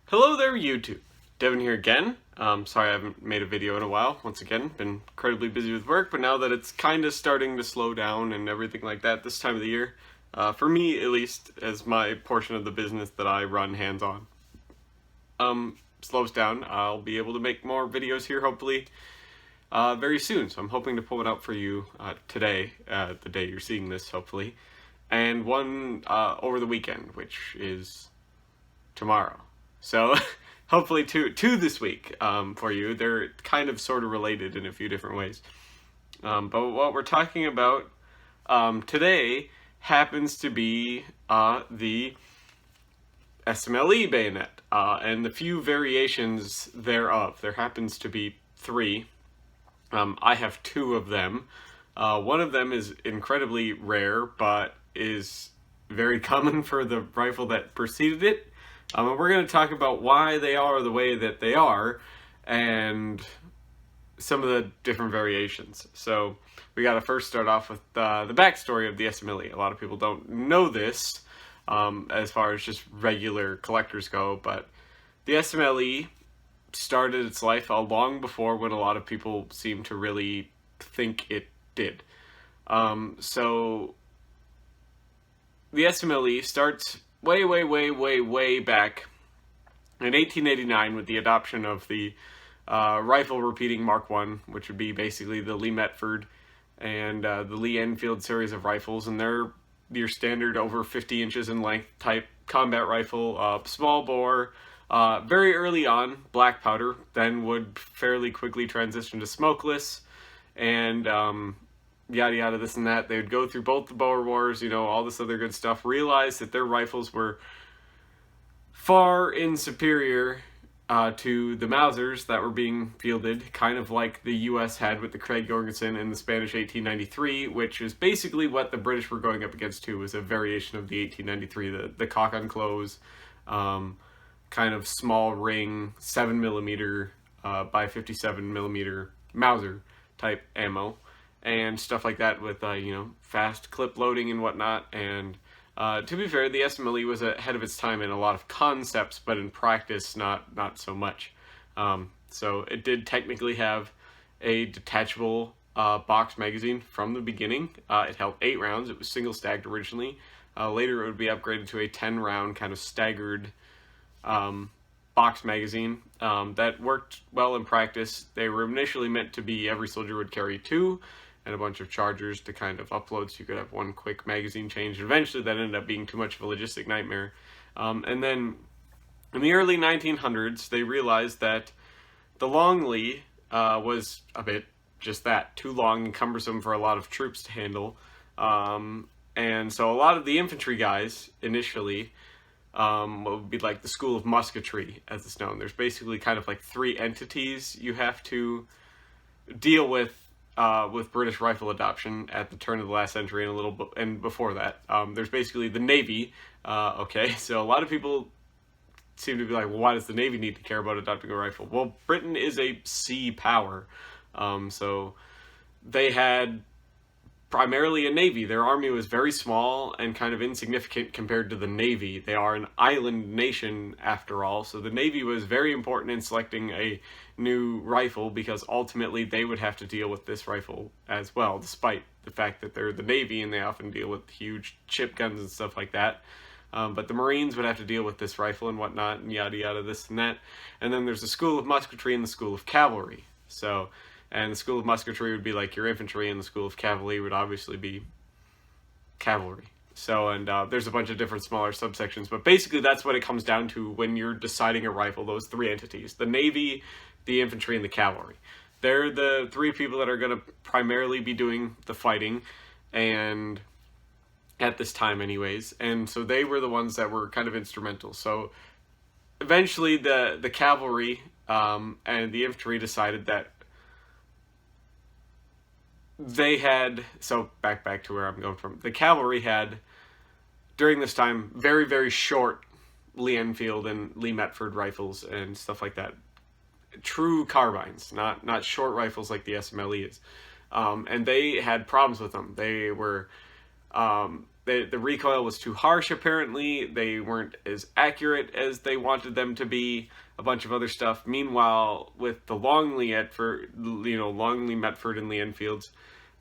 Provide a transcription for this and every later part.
Hello there, YouTube. Devin here again. Sorry I haven't made a video in a while. Once again, been incredibly busy with work, but now that it's kind of starting to slow down and everything like that this time of the year, for me at least, as my portion of the business that I run hands-on, slows down, I'll be able to make more videos here hopefully very soon. So I'm hoping to pull it out for you today, the day you're seeing this hopefully, and one over the weekend, which is tomorrow. So hopefully two this week for you. They're kind of sort of related in a few different ways. But what we're talking about today happens to be the Smle bayonet and the few variations thereof. There happens to be 3. I have 2 of them. One of them is incredibly rare, but is very common for the rifle that preceded it. And we're going to talk about why they are the way that they are and some of the different variations. So we got to first start off with the backstory of the Smle. A lot of people don't know this as far as just regular collectors go, but the Smle started its life long before when a lot of people seem to really think it did. So the Smle starts way back in 1889 with the adoption of the rifle repeating Mark I, which would be basically the Lee Metford and the Lee Enfield series of rifles, and they're your standard over 50 inches in length type combat rifle, small bore, very early on black powder, then would fairly quickly transition to smokeless, and yada yada, this and that. They would go through both the Boer Wars, all this other good stuff, realize that their rifles were far superior to the Mausers that were being fielded, kind of like the US had with the Craig Jorgensen in the Spanish 1893, which is basically what the British were going up against too, was a variation of the 1893, the cock on close, kind of small ring, 7mm by 57mm Mauser type ammo and stuff like that with, fast clip loading and whatnot. And to be fair, the Smle was ahead of its time in a lot of concepts, but in practice, not so much. So it did technically have a detachable box magazine from the beginning. It held 8 rounds. It was single-stacked originally. Later, it would be upgraded to a 10-round kind of staggered box magazine that worked well in practice. They were initially meant to be every soldier would carry 2, and a bunch of chargers to kind of upload so you could have one quick magazine change. Eventually that ended up being too much of a logistic nightmare. And then in the early 1900s, they realized that the long Lee was a bit just that, too long and cumbersome for a lot of troops to handle. And so a lot of the infantry guys initially would be like the School of Musketry, as it's known. There's basically kind of like 3 entities you have to deal with British rifle adoption at the turn of the last century and a little bit, and before that. There's basically the Navy. Okay, so a lot of people seem to be like, well, why does the Navy need to care about adopting a rifle? Well, Britain is a sea power, so they had primarily a navy. Their army was very small and kind of insignificant compared to the Navy. They are an island nation after all, so the Navy was very important in selecting a new rifle because ultimately they would have to deal with this rifle as well, despite the fact that they're the Navy and they often deal with huge ship guns and stuff like that. But the Marines would have to deal with this rifle and whatnot, and yada yada, this and that. And then there's the School of Musketry and the School of Cavalry. And the School of Musketry would be like your infantry, and the School of Cavalry would obviously be cavalry. So, and there's a bunch of different smaller subsections, but basically that's what it comes down to when you're deciding a rifle, those 3 entities: the Navy, the infantry, and the cavalry. They're the 3 people that are going to primarily be doing the fighting, and at this time anyways, and so they were the ones that were kind of instrumental. So eventually the cavalry and the infantry decided that they had, so back to where I'm going from. The cavalry had, during this time, very short Lee Enfield and Lee Metford rifles and stuff like that. True carbines, not short rifles like the Smle is. And they had problems with them. They were the recoil was too harsh, apparently. They weren't as accurate as they wanted them to be. A bunch of other stuff. Meanwhile, with the Longley Metford and Lee Enfields,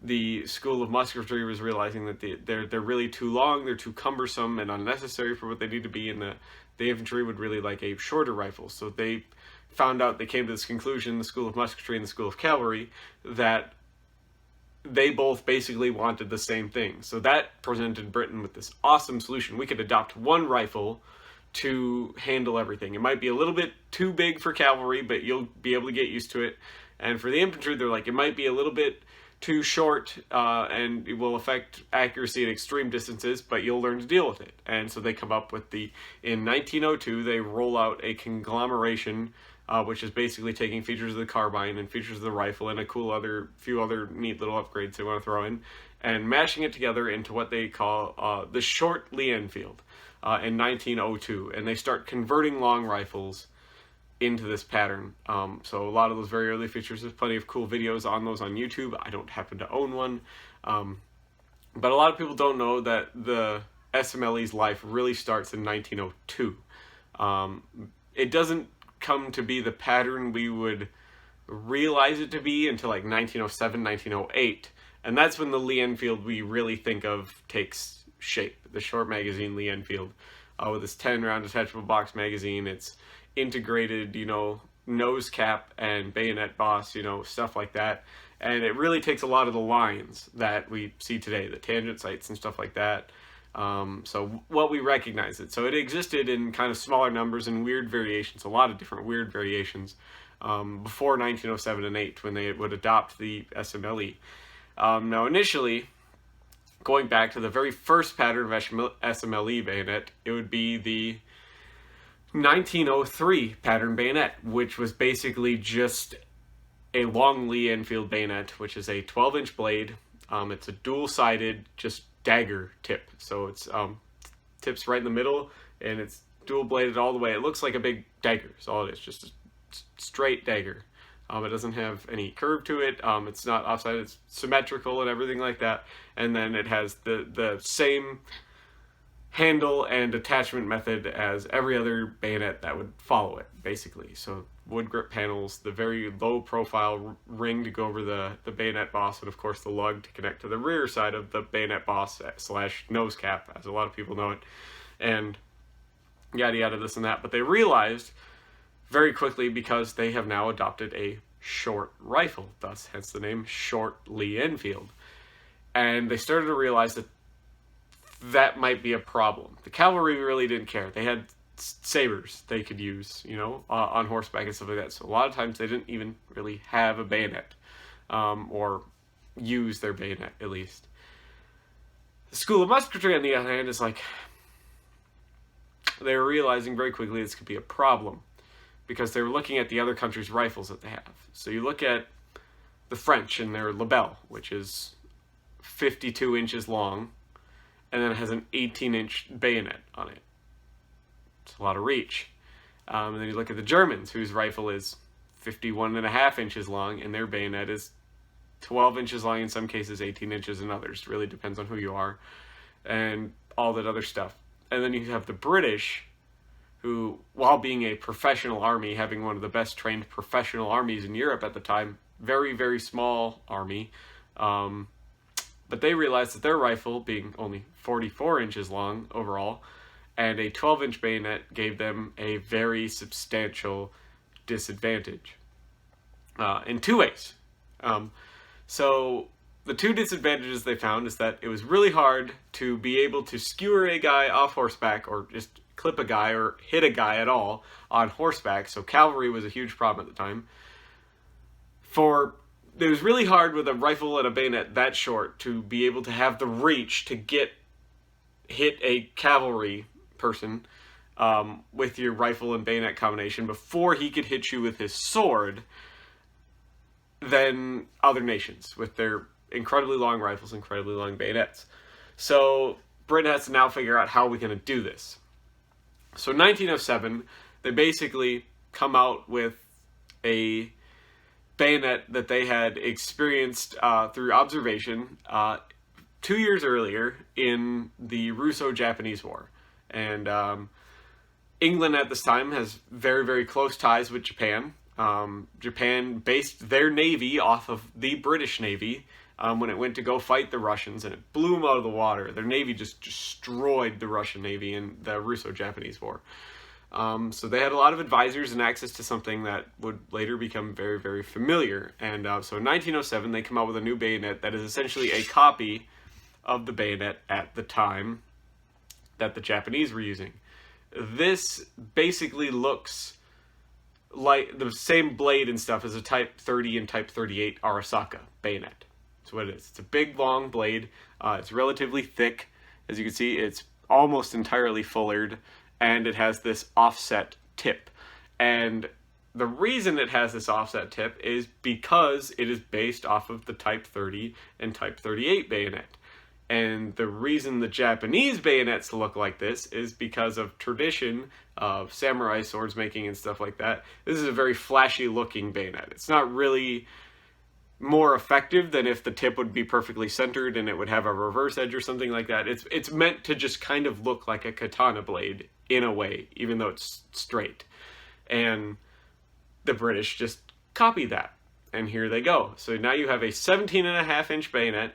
the School of Musketry was realizing that they're really too long, they're too cumbersome and unnecessary for what they need to be, and the infantry would really like a shorter rifle. So they came to this conclusion, the School of Musketry and the School of Cavalry, that they both basically wanted the same thing. So that presented Britain with this awesome solution. We could adopt one rifle to handle everything. It might be a little bit too big for cavalry, but you'll be able to get used to it. And for the infantry, they're like, it might be a little bit too short, and it will affect accuracy at extreme distances, but you'll learn to deal with it. And so they come up with in 1902, they roll out a conglomeration, which is basically taking features of the carbine and features of the rifle and few other neat little upgrades they want to throw in, and mashing it together into what they call the short Lee Enfield in 1902. And they start converting long rifles into this pattern. So a lot of those very early features, there's plenty of cool videos on those on YouTube. I don't happen to own one. But a lot of people don't know that the SMLE's life really starts in 1902. It doesn't come to be the pattern we would realize it to be until like 1907, 1908. And that's when the Lee Enfield we really think of takes shape. The short magazine Lee Enfield with its 10-round detachable box magazine, its integrated, nose cap and bayonet boss, stuff like that. And it really takes a lot of the lines that we see today, the tangent sights and stuff like that. So what we recognize it. So it existed in kind of smaller numbers and weird variations, a lot of different weird variations, before 1907 and 8, when they would adopt the SMLE. Now initially, going back to the very first pattern of SMLE bayonet, it would be the 1903 Pattern Bayonet, which was basically just a long Lee Enfield bayonet, which is a 12-inch blade. It's a dual-sided, just dagger tip. So it's tips right in the middle, and it's dual-bladed all the way. It looks like a big dagger, is all it is, just a straight dagger. It doesn't have any curve to it. It's not offside. It's symmetrical and everything like that. And then it has the same handle and attachment method as every other bayonet that would follow it, basically. So wood grip panels, the very low profile ring to go over the bayonet boss, and of course the lug to connect to the rear side of the bayonet boss / nose cap, as a lot of people know it, and yada yada, this and that. But they realized very quickly, because they have now adopted a short rifle, thus hence the name Short Lee Enfield, and they started to realize that might be a problem. The cavalry really didn't care. They had sabers they could use, on horseback and stuff like that. So a lot of times they didn't even really have a bayonet, or use their bayonet, at least. The School of Musketry, on the other hand, is like, they were realizing very quickly this could be a problem, because they were looking at the other countries' rifles that they have. So you look at the French and their Lebel, which is 52 inches long, and then it has an 18-inch bayonet on it. It's a lot of reach. And then you look at the Germans, whose rifle is 51.5 inches long, and their bayonet is 12 inches long, in some cases 18 inches in others. Really depends on who you are, and all that other stuff. And then you have the British, who, while being a professional army, having one of the best trained professional armies in Europe at the time, very, very small army, but they realized that their rifle, being only 44 inches long overall, and a 12-inch bayonet, gave them a very substantial disadvantage in two ways. So the two disadvantages they found is that it was really hard to be able to skewer a guy off horseback, or just clip a guy or hit a guy at all on horseback. So cavalry was a huge problem at the time. It was really hard with a rifle and a bayonet that short to be able to have the reach to hit a cavalry person with your rifle and bayonet combination before he could hit you with his sword than other nations with their incredibly long rifles, incredibly long bayonets. So Britain has to now figure out how we're going to do this. So in 1907, they basically come out with a bayonet that they had experienced through observation 2 years earlier in the Russo-Japanese War. And England at this time has very, very close ties with Japan. Japan based their navy off of the British Navy when it went to go fight the Russians, and it blew them out of the water. Their navy just destroyed the Russian Navy in the Russo-Japanese War. So they had a lot of advisors and access to something that would later become very, very familiar. And so in 1907, they come out with a new bayonet that is essentially a copy of the bayonet at the time that the Japanese were using. This basically looks like the same blade and stuff as a Type 30 and Type 38 Arasaka bayonet. That's what it is. It's a big, long blade. It's relatively thick. As you can see, it's almost entirely fullered, and it has this offset tip. And the reason it has this offset tip is because it is based off of the Type 30 and Type 38 bayonet. And the reason the Japanese bayonets look like this is because of tradition of samurai swords making and stuff like that. This is a very flashy looking bayonet. It's not really more effective than if the tip would be perfectly centered and it would have a reverse edge or something like that. It's meant to just kind of look like a katana blade in a way, even though it's straight. And the British just copy that. And here they go. So now you have a 17.5-inch bayonet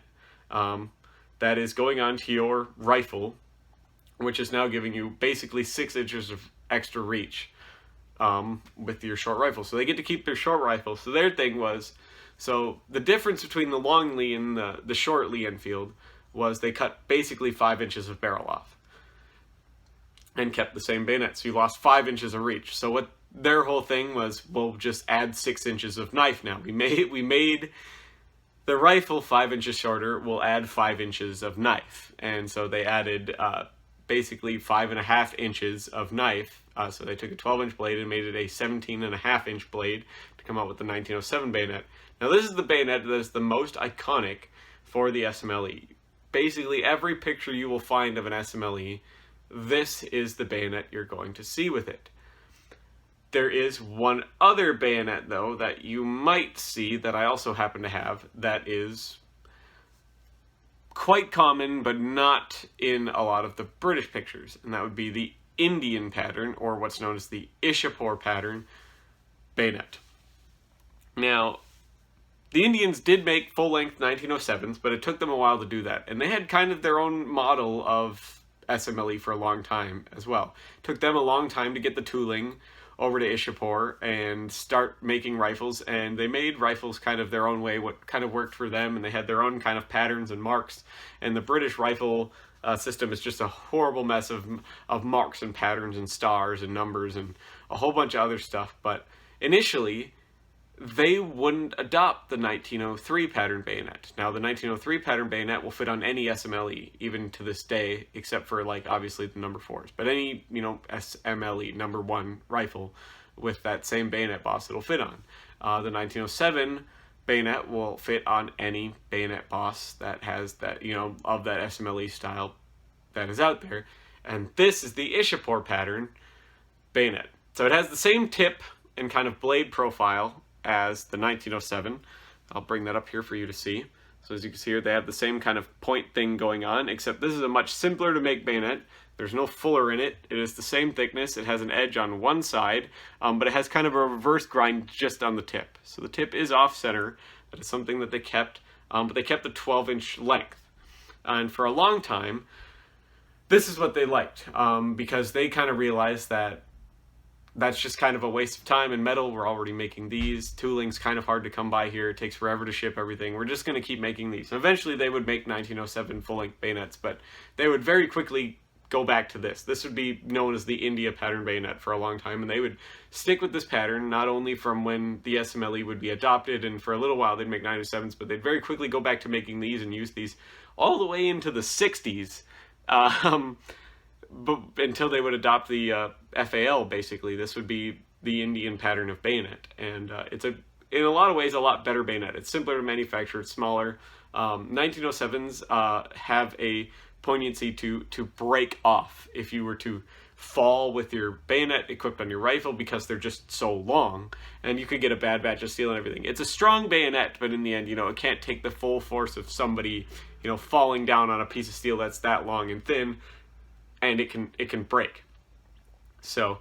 that is going onto your rifle, which is now giving you basically 6 inches of extra reach with your short rifle. So they get to keep their short rifle. So their thing was, so the difference between the long Lee and the short Lee Enfield was they cut basically 5 inches of barrel off and kept the same bayonet. So you lost 5 inches of reach. So what their whole thing was, we'll just add 6 inches of knife now. We made the rifle 5 inches shorter, we'll add 5 inches of knife. And so they added basically 5.5 inches of knife. So they took a 12-inch blade and made it a 17.5-inch blade to come out with the 1907 bayonet. Now this is the bayonet that is the most iconic for the SMLE. Basically every picture you will find of an SMLE, this is the bayonet you're going to see with it. There is one other bayonet, though, that you might see that I also happen to have that is quite common, but not in a lot of the British pictures. And that would be the Indian pattern, or what's known as the Ishipore pattern bayonet. Now, the Indians did make full-length 1907s, but it took them a while to do that. And they had kind of their own model of SMLE for a long time as well. It took them a long time to get the tooling over to Ishipore and start making rifles, and they made rifles kind of their own way, what kind of worked for them, and they had their own kind of patterns and marks. And the British rifle system is just a horrible mess of marks and patterns and stars and numbers and a whole bunch of other stuff. But initially, they wouldn't adopt the 1903 pattern bayonet. Now, the 1903 pattern bayonet will fit on any SMLE, even to this day, except for, like, obviously the number 4s. But any, SMLE, number 1 rifle with that same bayonet boss, it'll fit on. The 1907 bayonet will fit on any bayonet boss that has that, of that SMLE style that is out there. And this is the Ishipore pattern bayonet. So it has the same tip and kind of blade profile as the 1907. I'll bring that up here for you to see. So as you can see here, they have the same kind of point thing going on, except this is a much simpler to make bayonet. There's no fuller in it. It is the same thickness. It has an edge on one side, but it has kind of a reverse grind just on the tip. So the tip is off center. That is something that they kept, but they kept the 12-inch length. And for a long time, this is what they liked, because they kind of realized that that's just kind of a waste of time in metal. We're already making these. Tooling's kind of hard to come by here. It takes forever to ship everything. We're just going to keep making these. And eventually they would make 1907 full-length bayonets, but they would very quickly go back to this. This would be known as the India pattern bayonet for a long time, and they would stick with this pattern not only from when the SMLE would be adopted, and for a little while they'd make 1907s, but they'd very quickly go back to making these and use these all the way into the 60s. But until they would adopt the FAL, basically, this would be the Indian pattern of bayonet. And it's, in a lot of ways, a lot better bayonet. It's simpler to manufacture, it's smaller. 1907s have a poignancy to break off if you were to fall with your bayonet equipped on your rifle, because they're just so long, and you could get a bad batch of steel and everything. It's a strong bayonet, but in the end, it can't take the full force of somebody you know, falling down on a piece of steel that's that long and thin, and it can break. So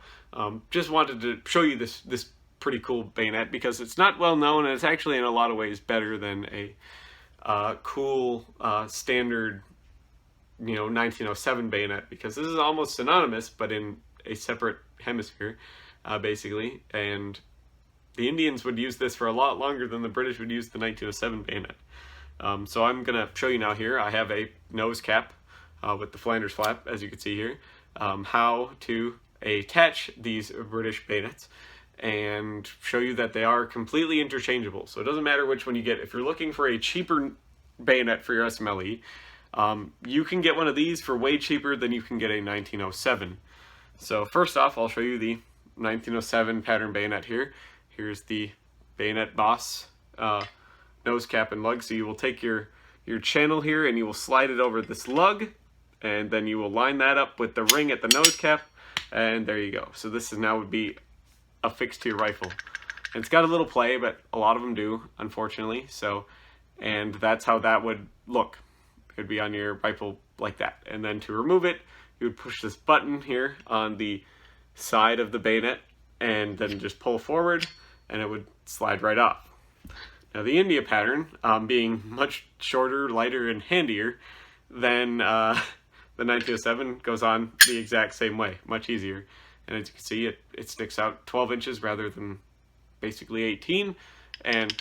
just wanted to show you this pretty cool bayonet because it's not well known, and it's actually in a lot of ways better than a cool standard, you know, 1907 bayonet, because this is almost synonymous but in a separate hemisphere, basically. And the Indians would use this for a lot longer than the British would use the 1907 bayonet. So I'm gonna show you now here. I have a nose cap with the Flanders flap, as you can see here, how to attach these British bayonets, and show you that they are completely interchangeable. So it doesn't matter which one you get. If you're looking for a cheaper bayonet for your SMLE, you can get one of these for way cheaper than you can get a 1907. So first off, I'll show you the 1907 pattern bayonet here. Here's the bayonet boss nose cap and lug. So you will take your channel here and you will slide it over this lug, and then you will line that up with the ring at the nose cap, and there you go. So this is now would be affixed to your rifle. And it's got a little play, but a lot of them do, unfortunately. So, and that's how that would look. It would be on your rifle like that. And then to remove it, you would push this button here on the side of the bayonet and then just pull forward, and it would slide right off. Now the India pattern, being much shorter, lighter, and handier than the 1907, goes on the exact same way, much easier. And as you can see, it sticks out 12 inches rather than basically 18, and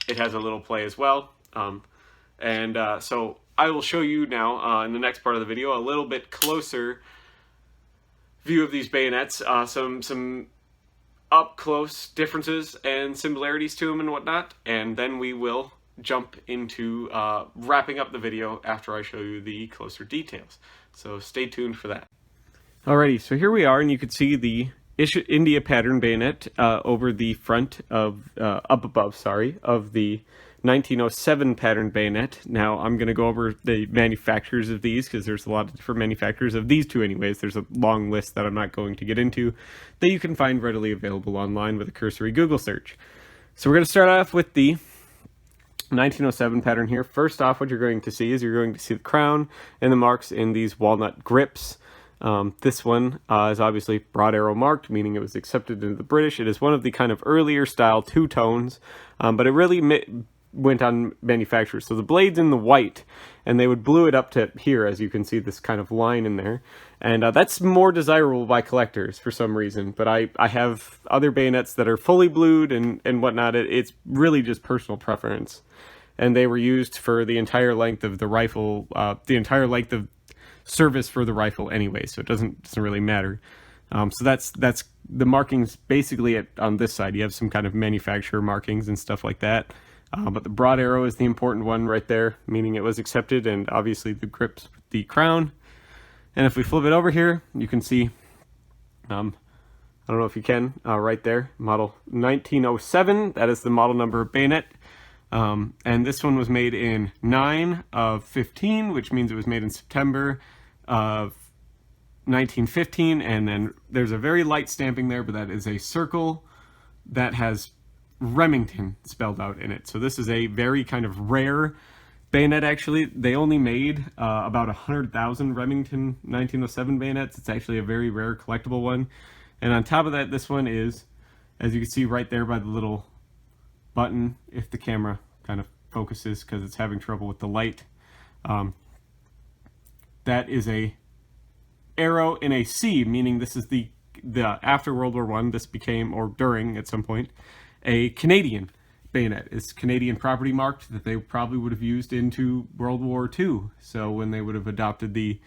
it has a little play as well. So I will show you now in the next part of the video a little bit closer view of these bayonets, some up close differences and similarities to them and whatnot, and then we will jump into wrapping up the video after I show you the closer details. So stay tuned for that. Alrighty, so here we are, and you can see the India pattern bayonet over the front of, up above, sorry, of the 1907 pattern bayonet. Now I'm going to go over the manufacturers of these, because there's a lot of different manufacturers of these two anyways. There's a long list that I'm not going to get into that you can find readily available online with a cursory Google search. So we're going to start off with the 1907 pattern here. First off, what you're going to see is you're going to see the crown and the marks in these walnut grips. This one is obviously broad arrow marked, meaning it was accepted into the British. It is one of the kind of earlier style two-tones, but it really went on manufacturers. So the blade's in the white, and they would blue it up to here, as you can see this kind of line in there. And that's more desirable by collectors for some reason, but I have other bayonets that are fully blued and whatnot. It's really just personal preference. And they were used for the entire length of the rifle, the entire length of service for the rifle anyway, so it doesn't really matter. So that's the markings basically on this side. You have some kind of manufacturer markings and stuff like that, but the broad arrow is the important one right there, meaning it was accepted, and obviously the grips with the crown. And if we flip it over here, you can see, I don't know if you can, right there, model 1907, that is the model number of bayonet. And this one was made in 9 of 15, which means it was made in September of 1915, and then there's a very light stamping there, but that is a circle that has Remington spelled out in it. So this is a very kind of rare bayonet, actually. They only made about 100,000 Remington 1907 bayonets. It's actually a very rare collectible one. And on top of that, this one is, as you can see right there by the little button, if the camera kind of focuses because it's having trouble with the light, that is a arrow in a C, meaning this is the after World War I, this became, or during at some point, a Canadian bayonet. It's Canadian property marked that they probably would have used into World War II, so when they would have adopted the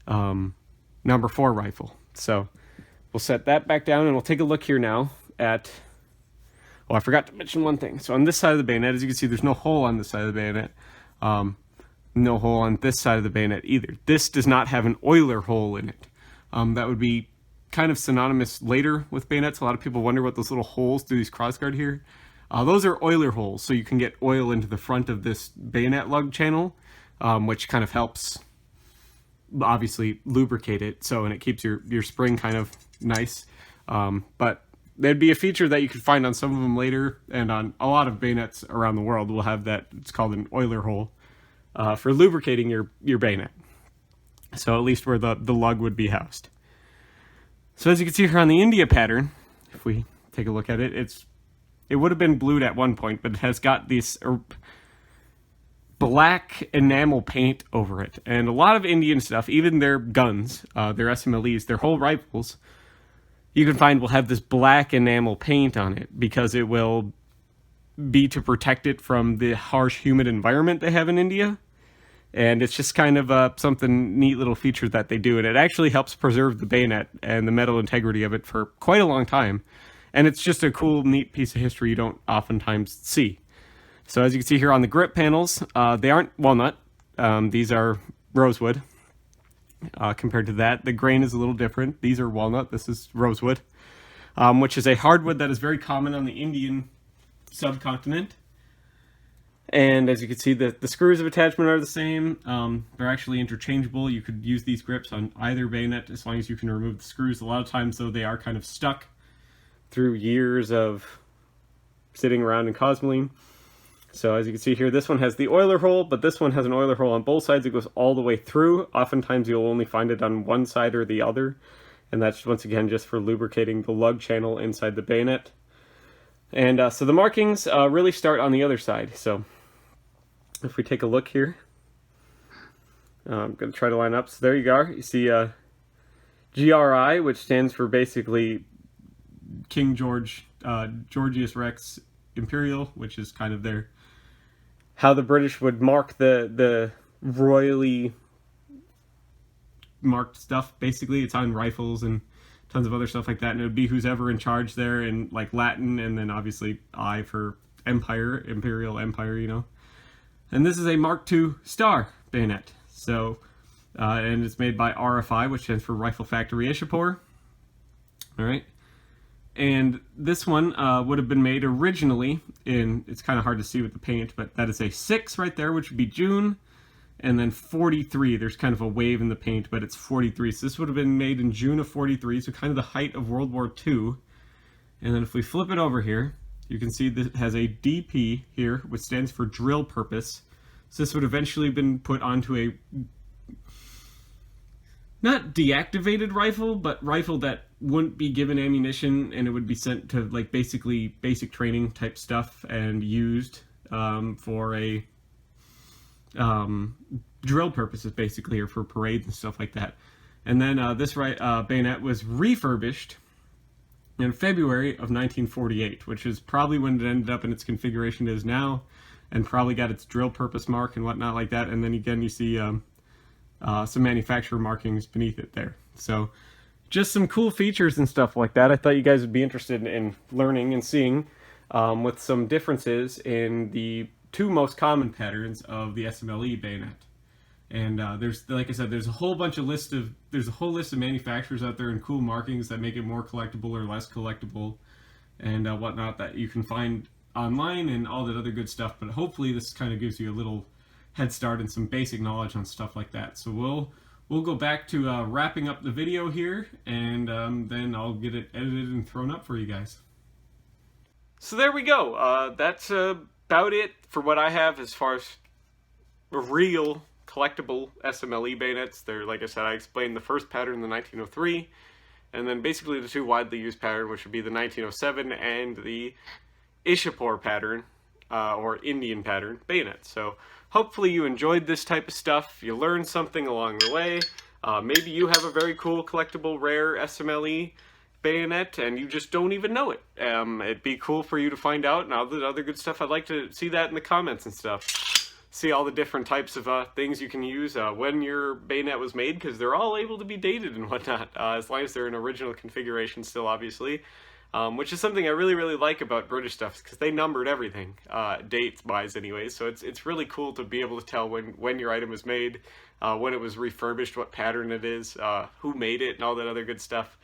number 4 rifle. So we'll set that back down, and we'll take a look here now at, oh, I forgot to mention one thing. So on this side of the bayonet, as you can see, there's no hole on this side of the bayonet. No hole on this side of the bayonet either. This does not have an oiler hole in it. That would be kind of synonymous later with bayonets. A lot of people wonder what those little holes through these crossguard here. Those are oiler holes, so you can get oil into the front of this bayonet lug channel, which kind of helps, obviously, lubricate it, so, and it keeps your spring kind of nice. But there'd be a feature that you could find on some of them later, and on a lot of bayonets around the world will have that. It's called an oiler hole. for lubricating your bayonet. So at least where the lug would be housed. So as you can see here on the India pattern, if we take a look at it, it would have been blued at one point, but it has got this black enamel paint over it. And a lot of Indian stuff, even their guns, their SMLEs, their whole rifles, you can find will have this black enamel paint on it because it will be to protect it from the harsh, humid environment they have in India. And it's just kind of something neat little feature that they do. And it actually helps preserve the bayonet and the metal integrity of it for quite a long time. And it's just a cool, neat piece of history you don't oftentimes see. So as you can see here on the grip panels, they aren't walnut. These are rosewood. Compared to that, the grain is a little different. These are walnut. This is rosewood, which is a hardwood that is very common on the Indian subcontinent. And as you can see, the screws of attachment are the same. They're actually interchangeable. You could use these grips on either bayonet as long as you can remove the screws. A lot of times, though, they are kind of stuck through years of sitting around in cosmoline. So as you can see here, this one has the oiler hole, but this one has an oiler hole on both sides. It goes all the way through. Oftentimes, you'll only find it on one side or the other. And that's, once again, just for lubricating the lug channel inside the bayonet. And so the markings really start on the other side. So if we take a look here, I'm going to try to line up. So there you go. You see GRI, which stands for basically King Georgius Rex Imperial, which is kind of their how the British would mark the royally marked stuff. Basically, it's on rifles and tons of other stuff like that, and it would be who's ever in charge there in like Latin, and then obviously I for Empire, Imperial Empire, you know. And this is a Mark II star bayonet. So, and it's made by RFI, which stands for Rifle Factory Ishipore. All right. And this one would have been made originally in, it's kind of hard to see with the paint, but that is a 6 right there, which would be June. And then 43, there's kind of a wave in the paint, but it's 43. So this would have been made in June of 43, so kind of the height of World War II. And then if we flip it over here, you can see that it has a DP here, which stands for drill purpose. So this would eventually have been put onto a, not deactivated rifle, but rifle that wouldn't be given ammunition, and it would be sent to like basically basic training type stuff and used for a drill purposes basically, or for parades and stuff like that. And then this bayonet was refurbished in February of 1948, which is probably when it ended up in its configuration it is now, and probably got its drill purpose mark and whatnot like that. And then again, you see some manufacturer markings beneath it there. So just some cool features and stuff like that. I thought you guys would be interested in learning and seeing with some differences in the two most common patterns of the SMLE bayonet. And there's, like I said, there's a whole list of manufacturers out there and cool markings that make it more collectible or less collectible and whatnot that you can find online and all that other good stuff. But hopefully this kind of gives you a little head start and some basic knowledge on stuff like that. So we'll go back to wrapping up the video here, and then I'll get it edited and thrown up for you guys. So there we go. That's about it for what I have as far as real collectible SMLE bayonets. They're, like I said, I explained the first pattern, the 1903, and then basically the two widely used pattern, which would be the 1907 and the Ishipore pattern, or Indian pattern bayonet. So hopefully you enjoyed this type of stuff. You learned something along the way. Maybe you have a very cool, collectible, rare SMLE bayonet and you just don't even know it. It'd be cool for you to find out, and all the other good stuff. I'd like to see that in the comments and stuff. See all the different types of things you can use when your bayonet was made, because they're all able to be dated and whatnot, as long as they're in original configuration still, obviously. Which is something I really like about British stuff, because they numbered everything, dates-wise anyways, so it's really cool to be able to tell when your item was made, when it was refurbished, what pattern it is, who made it, and all that other good stuff.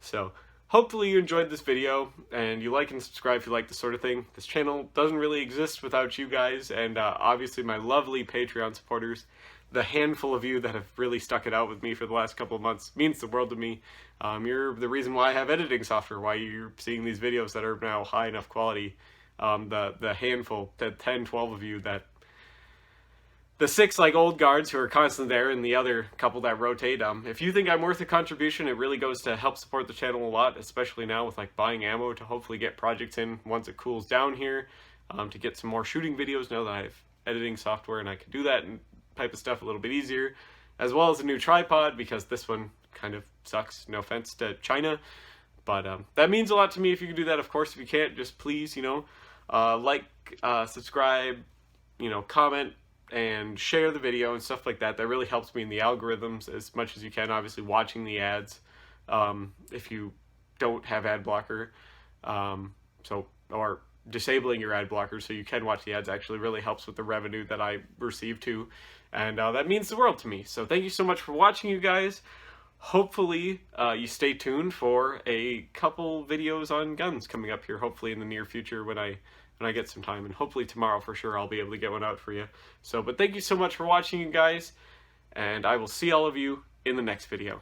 So hopefully you enjoyed this video, and you like and subscribe if you like this sort of thing. This channel doesn't really exist without you guys, and obviously my lovely Patreon supporters. The handful of you that have really stuck it out with me for the last couple of months means the world to me. You're the reason why I have editing software, why you're seeing these videos that are now high enough quality. The handful, the 10, 12 of you that the 6 like old guards who are constantly there and the other couple that rotate. If you think I'm worth a contribution, it really goes to help support the channel a lot, especially now with like buying ammo to hopefully get projects in once it cools down here, to get some more shooting videos now that I have editing software and I can do that and type of stuff a little bit easier, as well as a new tripod because this one kind of sucks, no offense to China. But that means a lot to me if you can do that. Of course, if you can't, just please, you know, like, subscribe, you know, comment, and share the video and stuff like that. That really helps me in the algorithms as much as you can. Obviously, watching the ads, if you don't have ad blocker, or disabling your ad blocker so you can watch the ads actually really helps with the revenue that I receive too. And that means the world to me. So thank you so much for watching, you guys. Hopefully you stay tuned for a couple videos on guns coming up here, hopefully in the near future when I get some time, and hopefully tomorrow for sure I'll be able to get one out for you. So, but thank you so much for watching, you guys, and I will see all of you in the next video.